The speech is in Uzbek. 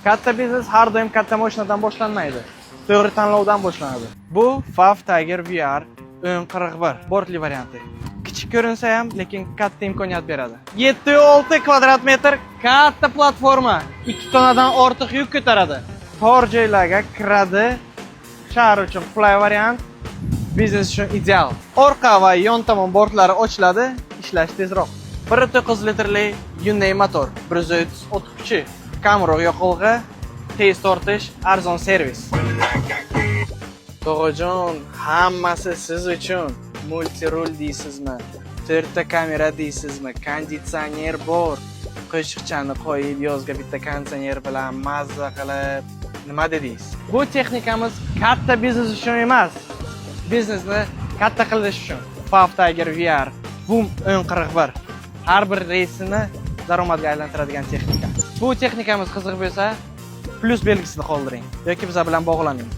Katta biznes har doim katta mashinadan boshlanmaydi. To'g'ri tanlovdan boshlanadi. Bu FAV Tiger VR 1041 bortli varianti. Kichik ko'rinsa ham, lekin katta imkoniyat beradi. 7.6 kvadrat metr katta platforma, 2 tonnadan ortiq yuk ko'taradi. Tor joylarga kiradi. Shahar uchun qulay variant, biznes uchun ideal. Orqa va yon tomon bortlari ochiladi, ishlash tezroq. 1.9 litrli Hyundai motor, 130 ot kuchi, kamroq yoqilg'i, tez tortish, arzon servis. Tog'ajon, hammasi siz uchun. Multirul deysizmi? 4 ta kamera deysizmi? Konditsioner bor. Qo'shiqchani qo'yib, yozga bitta konditsioner bilan mazza qilib, nima dedingiz? Bu texnikamiz katta biznes uchun emas, biznesni katta qilish uchun. FAV Tiger VR Boom 1041 har bir reysini daromadga aylantiradigan texnika. Bu texnikamiz qiziq bo'lsa, plus belgisini qoldiring yoki biz bilan bog'laning.